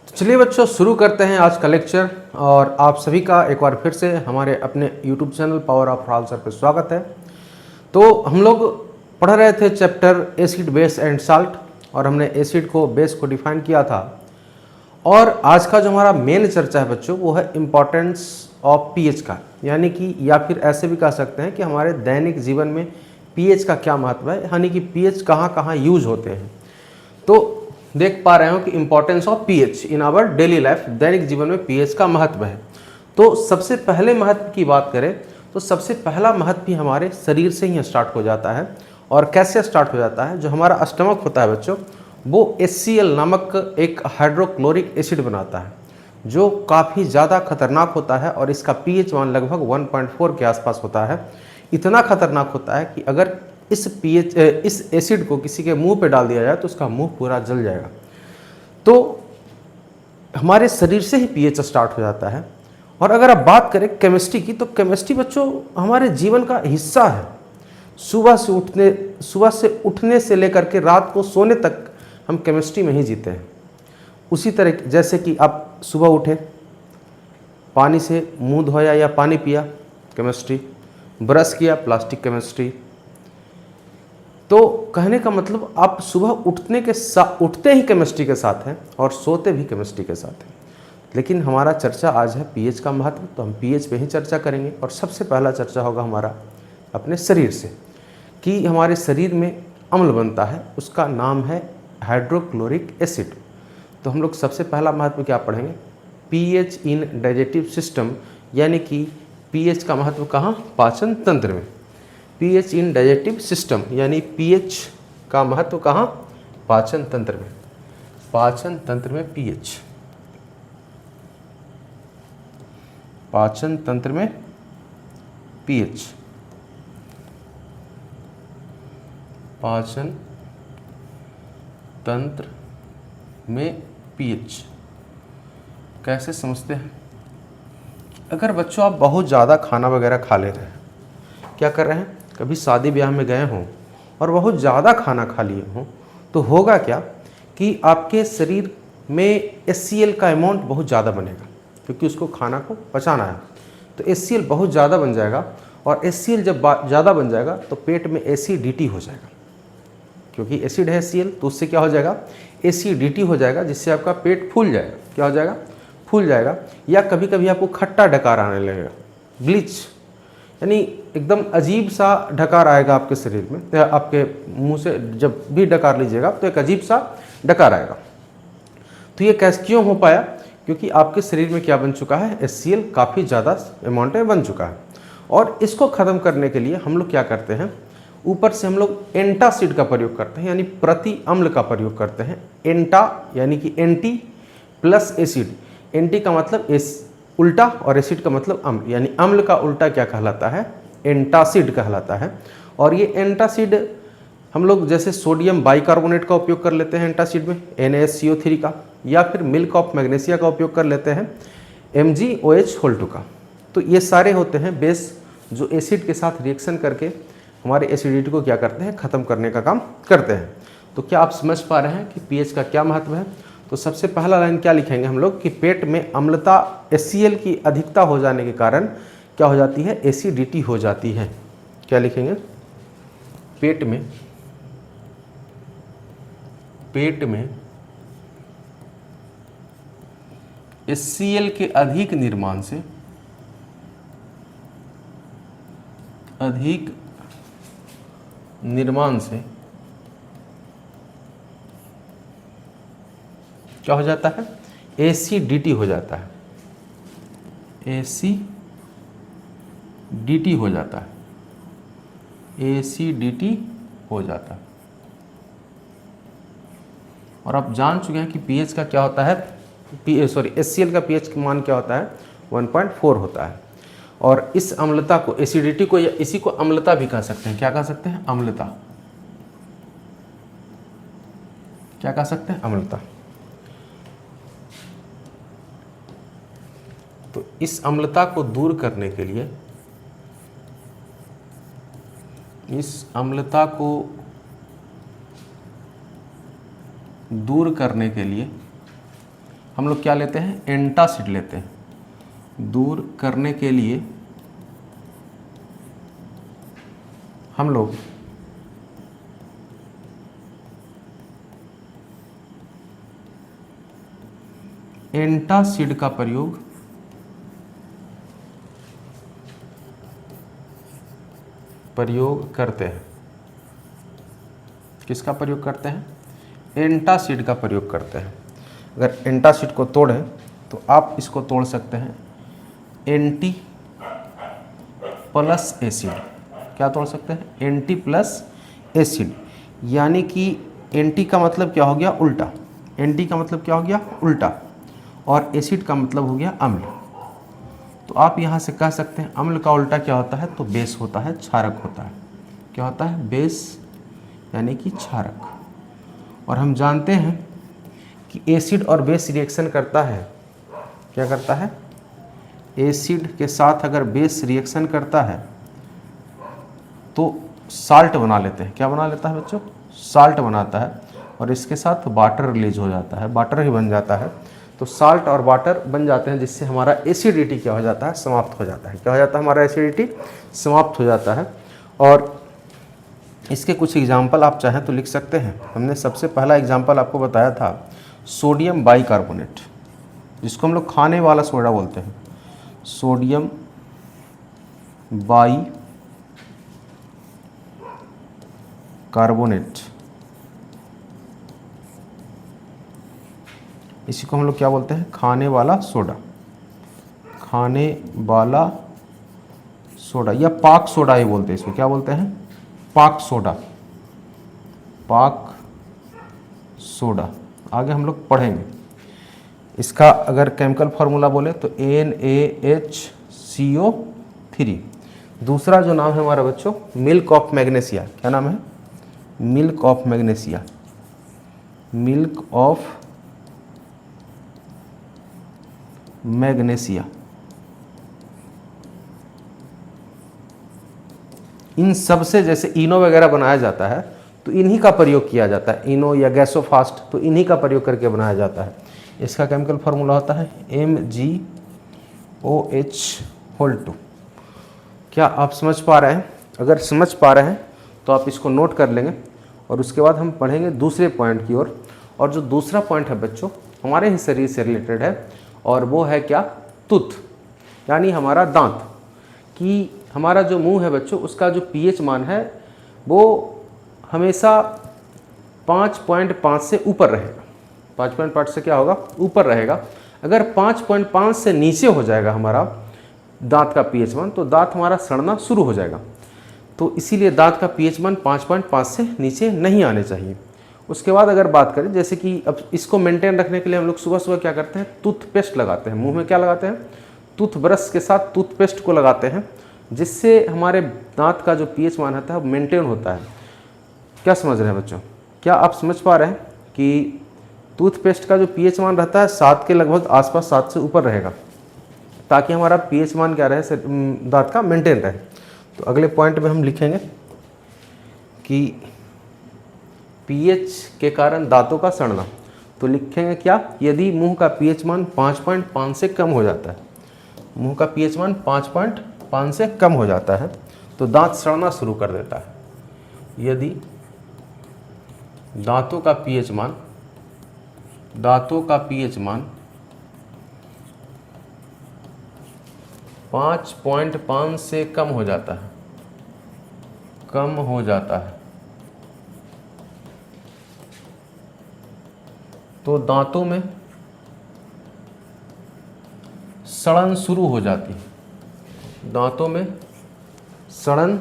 चलिए बच्चों, शुरू करते हैं आज का लेक्चर। और आप सभी का एक बार फिर से हमारे अपने YouTube channel power of answer पे स्वागत है। तो हम लोग पढ़ रहे थे chapter acid, base and salt, और हमने एसिड को, बेस को डिफाइन किया था। और आज का जो हमारा मेन चर्चा है बच्चों, वो है इम्पॉर्टेंस ऑफ पीएच का, यानी कि या फिर ऐसे भी कह सकते हैं कि हमारे दैनिक जीवन में पीएच का क्या महत्व है, यानी कि पीएच कहाँ कहाँ यूज होते हैं। तो देख पा रहे हो कि importance of pH in our daily life, दैनिक जीवन में पीएच का महत्व है। तो सबसे पहले महत्व की बात करें तो सबसे पहला महत्व भी हमारे शरीर से ही स्टार्ट हो जाता है। और कैसे स्टार्ट हो जाता है? जो हमारा स्टमक होता है बच्चों, वो HCl नामक एक हाइड्रोक्लोरिक एसिड बनाता है, जो काफ़ी ज़्यादा खतरनाक होता है। और इसका पीएच मान लगभग 1.4 के आसपास होता है। इतना खतरनाक होता है कि अगर इस एसिड को किसी के मुंह पे डाल दिया जाए तो उसका मुंह पूरा जल जाएगा। तो हमारे शरीर से ही पीएच स्टार्ट हो जाता है। और अगर आप बात करें केमिस्ट्री की, तो केमिस्ट्री बच्चों हमारे जीवन का हिस्सा है। सुबह से उठने से लेकर के रात को सोने तक हम केमिस्ट्री में ही जीते हैं। उसी तरह जैसे कि आप सुबह उठे, पानी से मुंह धोया या पानी पिया, केमिस्ट्री, ब्रश किया, प्लास्टिक केमिस्ट्री। तो कहने का मतलब आप सुबह उठते ही केमिस्ट्री के साथ हैं और सोते भी केमिस्ट्री के साथ हैं। लेकिन हमारा चर्चा आज है पीएच का महत्व, तो हम पीएच पे ही चर्चा करेंगे। और सबसे पहला चर्चा होगा हमारा अपने शरीर से, कि हमारे शरीर में अम्ल बनता है, उसका नाम है हाइड्रोक्लोरिक एसिड। तो हम लोग सबसे पहला महत्व क्या पढ़ेंगे? पीएच इन डाइजेस्टिव सिस्टम, यानी कि पीएच का महत्व कहाँ? पाचन तंत्र में। पीएच इन डाइजेस्टिव सिस्टम, यानी पीएच का महत्व कहाँ? पाचन तंत्र में। पाचन तंत्र में पीएच, पाचन तंत्र में पीएच, पाचन तंत्र में पीएच कैसे समझते हैं? अगर बच्चों आप बहुत ज़्यादा खाना वगैरह खा ले रहे हैं, क्या कर रहे हैं, कभी शादी ब्याह में गए हों और बहुत ज़्यादा खाना खा लिए हों, तो होगा क्या कि आपके शरीर में HCl का अमाउंट बहुत ज़्यादा बनेगा, क्योंकि उसको खाना को पचाना है। तो HCl बहुत ज़्यादा बन जाएगा, और HCl जब ज़्यादा बन जाएगा तो पेट में एसिडिटी हो जाएगा। क्योंकि एसिड है HCl, तो उससे क्या हो जाएगा? एसिडिटी हो जाएगा, जिससे आपका पेट फूल जाएगा। क्या हो जाएगा? फूल जाएगा। या कभी कभी आपको खट्टा डकार आने लगेगा, ग्लिच, यानी एकदम अजीब सा डकार आएगा आपके शरीर में। तो आपके मुंह से जब भी डकार लीजिएगा तो एक अजीब सा डकार आएगा। तो ये कैसे क्यों हो पाया? क्योंकि आपके शरीर में क्या बन चुका है? HCl काफ़ी ज़्यादा अमाउंट में बन चुका है। और इसको ख़त्म करने के लिए हम लोग क्या करते हैं? ऊपर से हम लोग एंटासिड का प्रयोग करते हैं, यानी प्रति अम्ल का प्रयोग करते हैं। एंटा यानी कि एंटी प्लस एसिड। एंटी का मतलब उल्टा, और एसिड का मतलब अम्ल, यानी अम्ल का उल्टा क्या कहलाता है? एंटासिड कहलाता है। और ये एंटासिड हम लोग जैसे सोडियम बाइकार्बोनेट का उपयोग कर लेते हैं एंटासिड में, NaSCO3 का, या फिर मिल्क ऑफ मैग्नीशिया का उपयोग कर लेते हैं, MgOH2 का। तो ये सारे होते हैं बेस, जो एसिड के साथ रिएक्शन करके हमारे एसिडिटी को क्या करते हैं? ख़त्म करने का काम करते हैं। तो क्या आप समझ पा रहे हैं कि पीएच का क्या महत्व है? तो सबसे पहला लाइन क्या लिखेंगे हम लोग कि पेट में अम्लता, HCl की अधिकता हो जाने के कारण क्या हो जाती है? एसिडिटी हो जाती है। क्या लिखेंगे? पेट में HCl के अधिक निर्माण से क्या हो जाता है? एसिडिटी हो जाता है। एसिडिटी हो जाता है। एसिडिटी हो जाता है। और आप जान चुके हैं कि पीएच का क्या होता है? HCl का पीएच मान क्या होता है? 1.4 होता है। और इस अम्लता को, एसिडिटी को, या इसी को अम्लता भी कह सकते हैं। क्या कह सकते हैं? अम्लता। क्या कह सकते हैं? अम्लता। तो इस अम्लता को दूर करने के लिए, इस अम्लता को दूर करने के लिए हम लोग क्या लेते हैं, एंटासिड लेते हैं। दूर करने के लिए हम लोग एंटासिड का प्रयोग करते हैं। किसका प्रयोग करते हैं, एंटासिड का प्रयोग करते हैं। अगर एंटासिड को तोड़ें तो आप इसको तोड़ सकते हैं एंटी प्लस एसिड। क्या तोड़ सकते हैं, एंटी प्लस एसिड, यानी कि एंटी का मतलब क्या हो गया, उल्टा। एंटी का मतलब क्या हो गया, उल्टा, और एसिड का मतलब हो गया अम्ल। तो आप यहाँ से कह सकते हैं अम्ल का उल्टा क्या होता है, तो बेस होता है, क्षारक होता है। क्या होता है, बेस यानी कि क्षारक। और हम जानते हैं कि एसिड और बेस रिएक्शन करता है, क्या करता है, एसिड के साथ अगर बेस रिएक्शन करता है तो साल्ट बना लेते हैं। क्या बना लेता है बच्चों, साल्ट बनाता है, और इसके साथ वाटर रिलीज हो जाता है, वाटर ही बन जाता है। तो साल्ट और वाटर बन जाते हैं, जिससे हमारा एसिडिटी क्या हो जाता है, समाप्त हो जाता है। क्या हो जाता है, हमारा एसिडिटी समाप्त हो जाता है। और इसके कुछ एग्जाम्पल आप चाहें तो लिख सकते हैं। हमने सबसे पहला एग्जाम्पल आपको बताया था सोडियम बाइकार्बोनेट, जिसको हम लोग खाने वाला सोडा बोलते हैं। सोडियम बाई कार्बोनेट, इसी को हम लोग क्या बोलते हैं, खाने वाला सोडा। खाने वाला सोडा या पाक सोडा ही बोलते हैं इसको। क्या बोलते हैं, पाक सोडा, पाक सोडा। आगे हम लोग पढ़ेंगे इसका। अगर केमिकल फार्मूला बोले तो NaHCO3। दूसरा जो नाम है हमारा बच्चों, मिल्क ऑफ मैग्नीशिया। क्या नाम है, milk of magnesia. Milk of magnesia. इन सब से जैसे इनो वगैरह बनाया जाता है तो इन्हीं का प्रयोग किया जाता है। इनो या गैसोफास्ट तो इन्हीं का प्रयोग करके बनाया जाता है। इसका केमिकल फार्मूला होता है MgOH2। क्या आप समझ पा रहे हैं? अगर समझ पा रहे हैं तो आप इसको नोट कर लेंगे, और उसके बाद हम पढ़ेंगे दूसरे पॉइंट की ओर। और जो दूसरा पॉइंट है बच्चों, हमारे ही शरीर से रिलेटेड है, और वो है क्या, टूथ, यानी हमारा दांत। कि हमारा जो मुंह है बच्चों, उसका जो pH मान है वो हमेशा 5.5 से ऊपर रहेगा। 5.5 से क्या होगा, ऊपर रहेगा। अगर 5.5 से नीचे हो जाएगा हमारा दांत का pH मान, तो दांत हमारा सड़ना शुरू हो जाएगा। तो इसीलिए दांत का pH मान 5.5 से नीचे नहीं आने चाहिए। उसके बाद अगर बात करें, जैसे कि अब इसको मेंटेन रखने के लिए हम लोग सुबह सुबह क्या करते हैं, टूथपेस्ट लगाते हैं। मुंह में क्या लगाते हैं, टूथब्रश के साथ टूथपेस्ट को लगाते हैं, जिससे हमारे दांत का जो pH मान होता है वो मेंटेन होता है। क्या समझ रहे हैं बच्चों? क्या आप समझ पा रहे हैं कि टूथपेस्ट का जो pH मान रहता है 7 के लगभग आसपास, 7 से ऊपर रहेगा, ताकि हमारा pH मान क्या रहे, दांत का मेंटेन रहे। तो अगले पॉइंट में हम लिखेंगे कि pH के कारण दांतों का सड़ना। तो लिखेंगे क्या, यदि मुंह का pH मान 5.5 से कम हो जाता है, मुंह का pH मान 5.5 से कम हो जाता है तो दांत सड़ना शुरू कर देता है। यदि दांतों का pH मान 5.5 से कम हो जाता है, तो दांतों में सड़न शुरू हो जाती है। दांतों में सड़न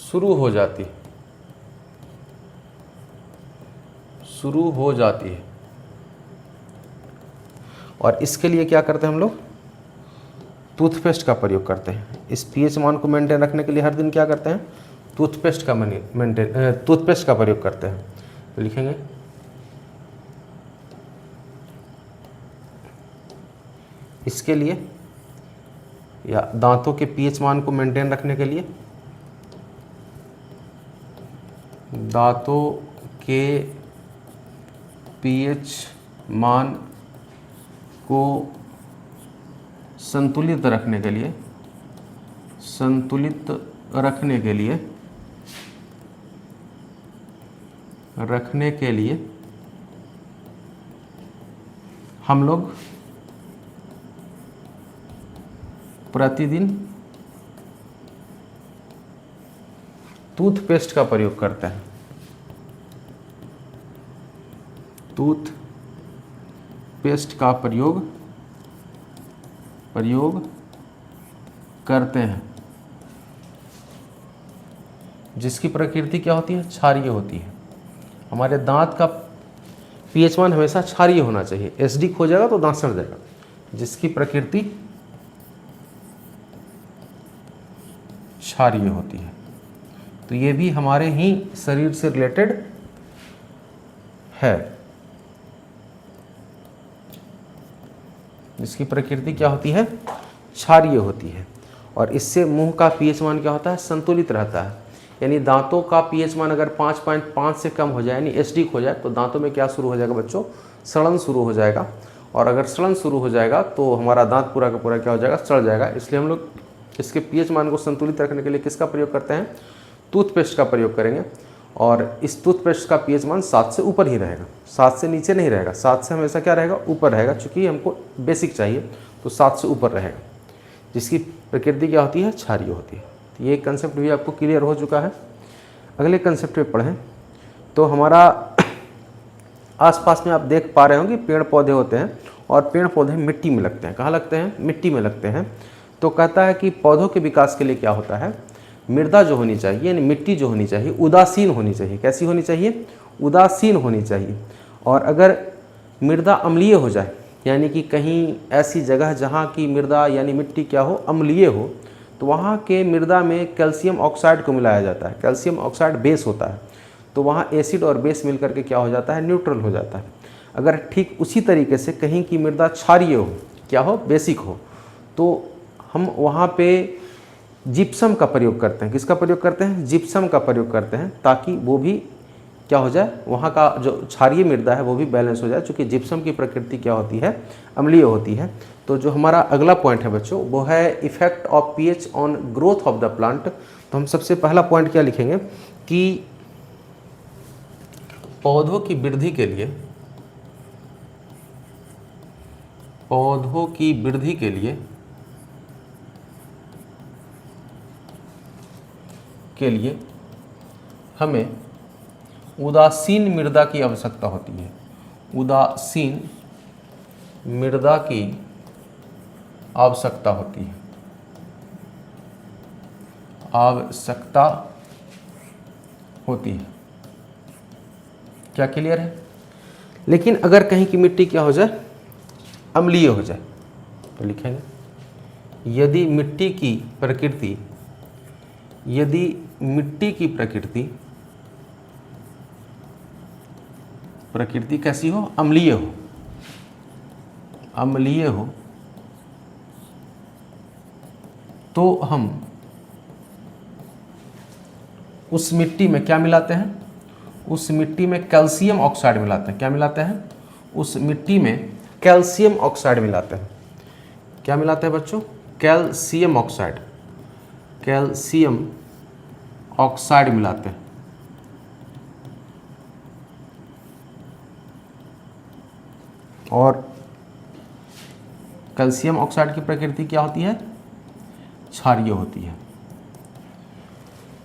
शुरू हो जाती है। और इसके लिए क्या करते हैं हम लोग, टूथपेस्ट का प्रयोग करते हैं। इस pH मान को मेंटेन रखने के लिए हर दिन क्या करते हैं, टूथपेस्ट का प्रयोग करते हैं। तो लिखेंगे इसके लिए, या दांतों के pH मान को मेंटेन रखने के लिए, दांतों के pH मान को संतुलित रखने के लिए हम लोग प्रतिदिन टूथपेस्ट का प्रयोग करते हैं। टूथपेस्ट का प्रयोग करते हैं, जिसकी प्रकृति क्या होती है? क्षारीय होती है। हमारे दांत का पीएच मान हमेशा क्षारीय होना चाहिए। एसिडिक हो जाएगा तो दांत सड़ जाएगा। जिसकी प्रकृति क्षारीय होती है, तो ये भी हमारे ही शरीर से रिलेटेड है। जिसकी प्रकृति क्या होती है? क्षारीय होती है। और इससे मुंह का पीएच मान क्या होता है? संतुलित रहता है। यानी दांतों का पीएच मान अगर 5.5 से कम हो जाए, यानी एसिडिक हो जाए, तो दांतों में क्या शुरू हो जाएगा बच्चों? सड़न शुरू हो जाएगा। और अगर सड़न शुरू हो जाएगा तो हमारा दांत पूरा का पूरा क्या हो जाएगा? सड़ जाएगा। इसलिए हम लोग इसके पीएच मान को संतुलित रखने के लिए किसका प्रयोग करते हैं? टूथपेस्ट का प्रयोग करेंगे। और इस टूथपेस्ट का पीएच मान 7 से ऊपर ही रहेगा, 7 से नीचे नहीं रहेगा। 7 से हमेशा क्या रहेगा? ऊपर रहेगा, चूँकि हमको बेसिक चाहिए, तो 7 से ऊपर रहेगा। जिसकी प्रकृति क्या होती है? क्षारीय होती है। तो ये कंसेप्ट भी आपको क्लियर हो चुका है। अगले कंसेप्ट पे पढ़ें तो हमारा आसपास में आप देख पा रहे होंगे पेड़ पौधे होते हैं, और पेड़ पौधे मिट्टी में लगते हैं। कहाँ लगते हैं? मिट्टी में लगते हैं। तो कहता है कि पौधों के विकास के लिए क्या होता है? मृदा जो होनी चाहिए, यानी मिट्टी जो होनी चाहिए, उदासीन होनी चाहिए। कैसी होनी चाहिए? उदासीन होनी चाहिए। और अगर मृदा अम्लीय हो जाए, यानी कि कहीं ऐसी जगह जहाँ की मृदा यानी मिट्टी क्या हो? अम्लीय हो, तो वहाँ के मृदा में कैल्शियम ऑक्साइड को मिलाया जाता है। कैल्शियम ऑक्साइड बेस होता है, तो वहाँ एसिड और बेस मिल करके क्या हो जाता है? न्यूट्रल हो जाता है। अगर ठीक उसी तरीके से कहीं की मृदा क्षारीय हो, क्या हो? बेसिक हो, तो हम वहाँ पे जिप्सम का प्रयोग करते हैं। किसका प्रयोग करते हैं? जिप्सम का प्रयोग करते हैं, ताकि वो भी क्या हो जाए? वहाँ का जो क्षारीय मृदा है वो भी बैलेंस हो जाए, क्योंकि जिप्सम की प्रकृति क्या होती है? अम्लीय होती है। तो जो हमारा अगला पॉइंट है बच्चों, वो है effect of pH on growth of the plant. तो हम सबसे पहला पॉइंट क्या लिखेंगे कि पौधों की वृद्धि के लिए हमें उदासीन मृदा की आवश्यकता होती है। उदासीन मृदा की आवश्यकता होती है। क्या क्लियर है? लेकिन अगर कहीं की मिट्टी क्या हो जाए? अम्लीय हो जाए, तो लिखेंगे यदि मिट्टी की प्रकृति कैसी हो? अम्लीय हो, तो हम उस मिट्टी में क्या मिलाते हैं? उस मिट्टी में कैल्शियम ऑक्साइड मिलाते हैं। क्या मिलाते हैं? उस मिट्टी में कैल्शियम ऑक्साइड मिलाते हैं। क्या मिलाते हैं बच्चों? कैल्शियम ऑक्साइड मिलाते हैं। और कैल्शियम ऑक्साइड की प्रकृति क्या होती है? क्षारीय होती है।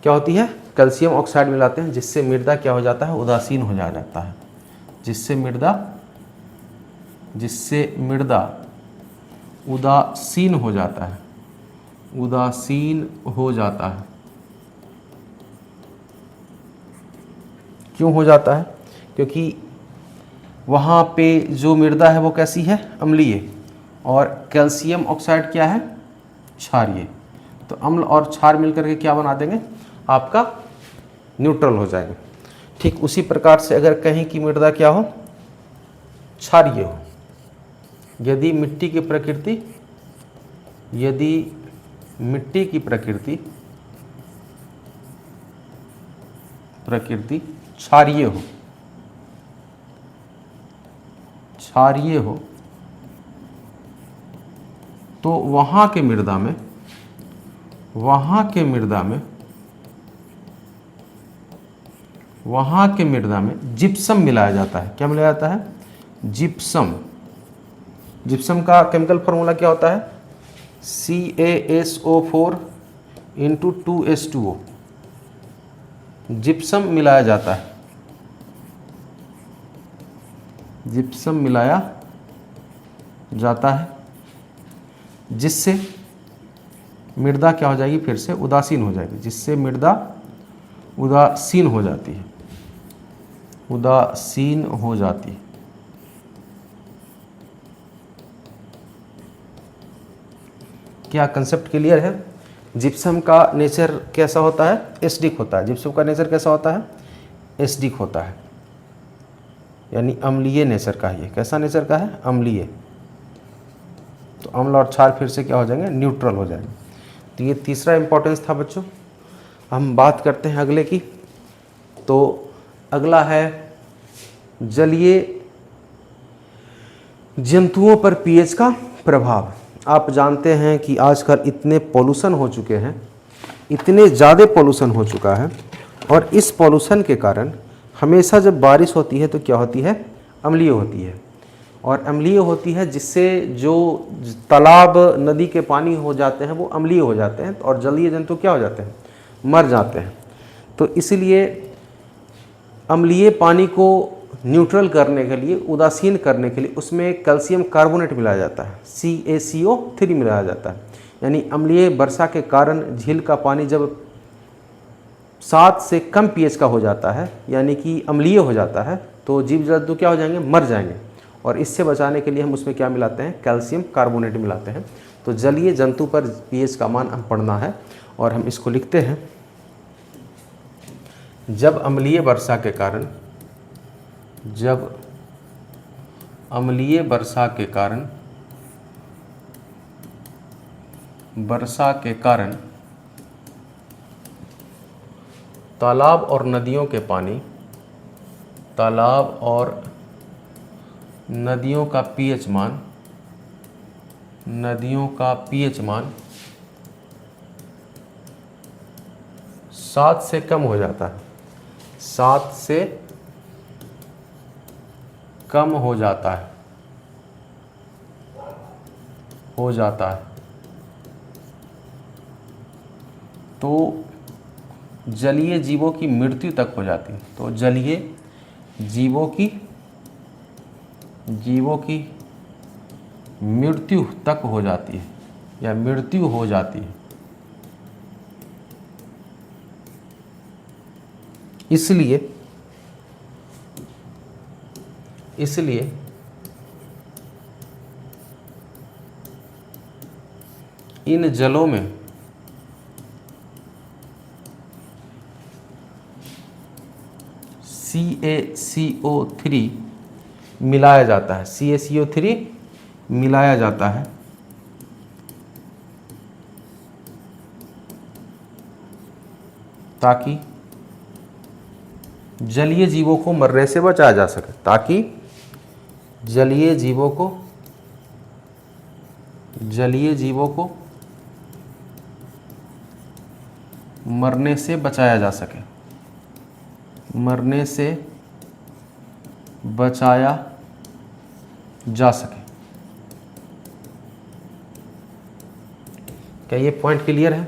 क्या होती है? कैल्शियम ऑक्साइड मिलाते हैं, जिससे मृदा क्या हो जाता है? उदासीन हो जाता है। जिससे मृदा उदासीन हो जाता है। क्यों हो जाता है? क्योंकि वहाँ पे जो मृदा है वो कैसी है? अम्लीय। और कैल्शियम ऑक्साइड क्या है? क्षारीय। तो अम्ल और क्षार मिलकर के क्या बना देंगे? आपका न्यूट्रल हो जाएगा। ठीक उसी प्रकार से अगर कहीं की मृदा क्या हो? क्षारीय हो, यदि मिट्टी की प्रकृति क्षारीय हो, तो वहाँ के मृदा में जिप्सम मिलाया जाता है। क्या मिलाया जाता है? जिप्सम। जिप्सम का केमिकल फार्मूला क्या होता है? CaSO4 × 2H2O। जिप्सम मिलाया जाता है, जिप्सम मिलाया जाता है, जिससे मृदा क्या हो जाएगी? फिर से उदासीन हो जाएगी, जिससे मृदा उदासीन हो जाती है, उदासीन हो जाती है। क्या कंसेप्ट क्लियर है? जिप्सम का नेचर कैसा होता है? एसिडिक होता है। जिप्सम का नेचर कैसा होता है? एसिडिक होता है, यानी अम्लीय नेचर का है। ये कैसा नेचर का है? अम्लीय। तो अम्ल और क्षार फिर से क्या हो जाएंगे? न्यूट्रल हो जाएंगे। तो ये तीसरा इंपॉर्टेंस था बच्चों। हम बात करते हैं अगले की। तो अगला है जलीय जंतुओं पर पीएच का प्रभाव। आप जानते हैं कि आजकल इतने पॉल्यूशन हो चुके हैं, इतने ज़्यादा पॉल्यूशन हो चुका है, और इस पॉल्यूशन के कारण हमेशा जब बारिश होती है तो क्या होती है? अम्लीय होती है। और अम्लीय होती है जिससे जो तालाब नदी के पानी हो जाते हैं वो अम्लीय हो जाते हैं, और जलीय जंतु क्या हो जाते हैं? मर जाते हैं। तो इसलिए अम्लीय पानी को न्यूट्रल करने के लिए, उदासीन करने के लिए उसमें कैल्शियम कार्बोनेट मिलाया जाता है, CaCO3 मिलाया जाता है। यानी अम्लीय वर्षा के कारण झील का पानी जब 7 से कम पीएच का हो जाता है, यानी कि अम्लीय हो जाता है, तो जीव जंतु क्या हो जाएंगे? मर जाएंगे। और इससे बचाने के लिए हम उसमें क्या मिलाते हैं? कैल्शियम कार्बोनेट मिलाते हैं। तो जलीय जंतु पर पीएच का मान हम पढ़ना है, और हम इसको लिखते हैं। जब अम्लीय वर्षा के कारण, जब अम्लीय वर्षा के कारण तालाब और नदियों के पानी, तालाब और नदियों का पीएच मान, नदियों का पीएच मान 7 से कम हो जाता है, 7 से कम हो जाता है, तो जलीय जीवों की मृत्यु तक हो जाती है। तो जलीय जीवों की मृत्यु तक हो जाती है, या मृत्यु हो जाती है। इसलिए इन जलों में CaCO3 मिलाया जाता है, CaCO3 मिलाया जाता है, ताकि जलीय जीवों को मरने से बचाया जा सके, ताकि जलीय जीवों को मरने से बचाया जा सके, मरने से बचाया जा सके। क्या ये पॉइंट क्लियर है?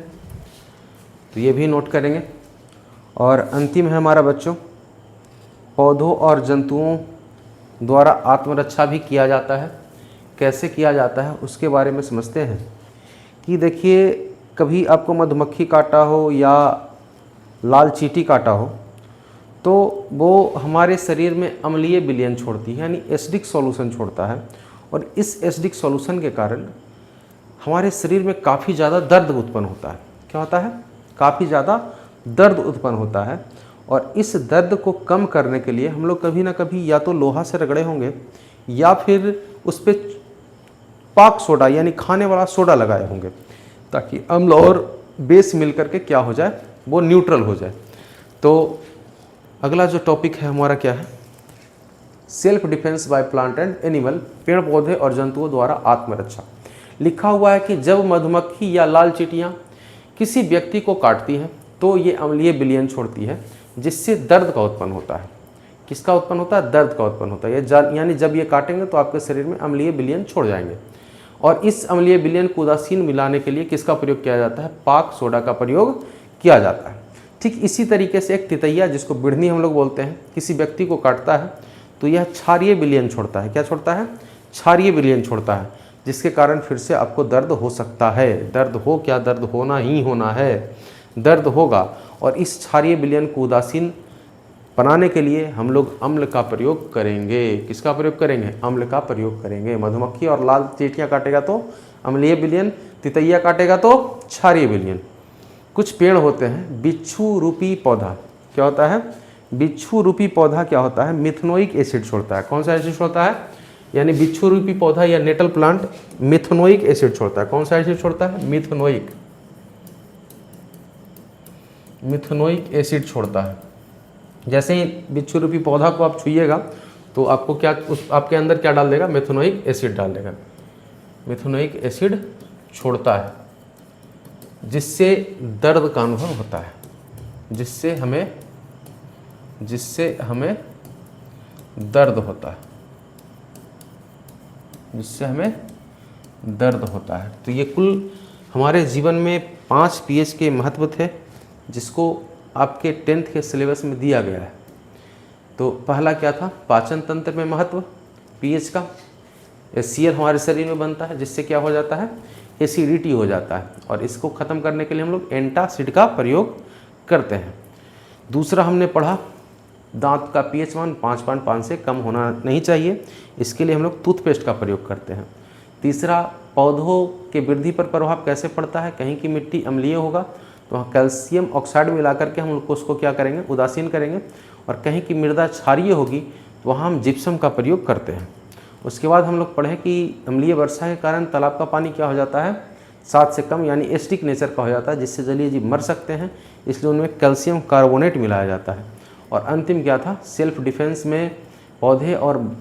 तो ये भी नोट करेंगे। और अंतिम है हमारा बच्चों, पौधों और जंतुओं द्वारा आत्मरक्षा भी किया जाता है। कैसे किया जाता है उसके बारे में समझते हैं। कि देखिए, कभी आपको मधुमक्खी काटा हो या लाल चींटी काटा हो, तो वो हमारे शरीर में अम्लीय विलयन छोड़ती है, यानी एसिडिक सॉल्यूशन छोड़ता है। और इस एसिडिक सॉल्यूशन के कारण हमारे शरीर में काफ़ी ज़्यादा दर्द उत्पन्न होता है। क्या होता है? काफ़ी ज़्यादा दर्द उत्पन्न होता है। और इस दर्द को कम करने के लिए हम लोग कभी ना कभी या तो लोहा से रगड़े होंगे, या फिर उस पर पाक सोडा यानी खाने वाला सोडा लगाए होंगे, ताकि अम्ल और बेस मिल करके क्या हो जाए? वो न्यूट्रल हो जाए। तो अगला जो टॉपिक है हमारा क्या है? Self defence by plant and animal, पेड़ पौधे और जंतुओं द्वारा आत्मरक्षा। लिखा हुआ है कि जब मधुमक्खी या लाल चींटियां किसी व्यक्ति को काटती हैं तो ये अम्लीय विलयन छोड़ती है, जिससे दर्द का उत्पन्न होता है। किसका उत्पन्न होता है? दर्द का उत्पन्न होता है। यानी जब ये काटेंगे तो आपके शरीर में अम्लीय विलयन छोड़ जाएंगे। और इस अम्लीय विलयन को उदासीन मिलाने के लिए किसका प्रयोग किया जाता है? पाक सोडा का प्रयोग किया जाता है। ठीक इसी तरीके से एक तितैया, जिसको बिढ़नी हम लोग बोलते हैं, किसी व्यक्ति को काटता है तो यह क्षारीय विलयन छोड़ता है। क्या छोड़ता है? क्षारीय विलयन छोड़ता है, जिसके कारण फिर से आपको दर्द हो सकता है। दर्द हो क्या? दर्द होना ही होना है, दर्द होगा। और इस क्षारीय विलयन को उदासीन बनाने के लिए हम लोग अम्ल का प्रयोग करेंगे। किसका प्रयोग करेंगे? अम्ल का प्रयोग करेंगे। मधुमक्खी और लाल चींटियां काटेगा तो अम्लीय विलयन, तितैया काटेगा तो क्षारीय विलयन। कुछ पेड़ होते हैं, बिच्छू रूपी पौधा क्या होता है? बिच्छू रूपी पौधा क्या होता है? मिथनोइक एसिड छोड़ता है। कौन सा एसिड छोड़ता है? यानी बिच्छू रूपी पौधा या नेटल प्लांट मिथनोइक एसिड छोड़ता है। कौन सा एसिड छोड़ता है? मिथनोइक एसिड छोड़ता है। जैसे ही बिच्छू रूपी पौधा को आप छुइएगा तो आपको क्या, आपके अंदर क्या डाल देगा? मिथनोइक एसिड डाल देगा। मिथनोइक एसिड छोड़ता है, जिससे दर्द का अनुभव होता है, जिससे हमें दर्द होता है, जिससे हमें दर्द होता है। तो ये कुल हमारे जीवन में 5 pH के महत्व थे, जिसको आपके 10th के सिलेबस में दिया गया है। तो पहला क्या था? पाचन तंत्र में महत्व pH का। HCl हमारे शरीर में बनता है, जिससे क्या हो जाता है? एसिडिटी हो जाता है। और इसको ख़त्म करने के लिए हम लोग एंटासिड का प्रयोग करते हैं। दूसरा हमने पढ़ा, दांत का pH मान 5.5 से कम होना नहीं चाहिए, इसके लिए हम लोग टूथपेस्ट का प्रयोग करते हैं। तीसरा, पौधों के वृद्धि पर प्रभाव कैसे पड़ता है? कहीं की मिट्टी अम्लीय होगा तो कैल्शियम ऑक्साइड मिला करके हम लोग उसको क्या करेंगे? उदासीन करेंगे। और कहीं की मृदा क्षारीय होगी तो वहाँ हम जिप्सम का प्रयोग करते हैं। उसके बाद हम लोग पढ़े कि अम्लीय वर्षा के कारण तालाब का पानी क्या हो जाता है? 7 से कम यानी एसिडिक नेचर का हो जाता है, जिससे जलीय जीव मर सकते हैं, इसलिए उनमें कैल्शियम कार्बोनेट मिलाया जाता है। और अंतिम क्या था? सेल्फ डिफेंस में पौधे और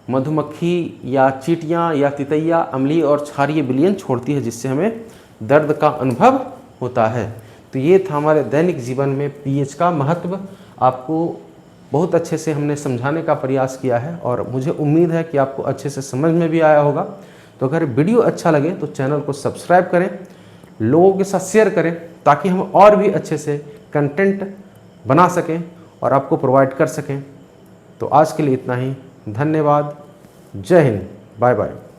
मधुमक्खी या चींटियाँ या तितैया अम्लीय और क्षारीय विलयन छोड़ती है, जिससे हमें दर्द का अनुभव होता है। तो ये था हमारे दैनिक जीवन में pH का महत्व। आपको बहुत अच्छे से हमने समझाने का प्रयास किया है और मुझे उम्मीद है कि आपको अच्छे से समझ में भी आया होगा। तो अगर वीडियो अच्छा लगे तो चैनल को सब्सक्राइब करें, लोगों के साथ शेयर करें, ताकि हम और भी अच्छे से कंटेंट बना सकें और आपको प्रोवाइड कर सकें। तो आज के लिए इतना ही। धन्यवाद। जय हिंद। Bye bye.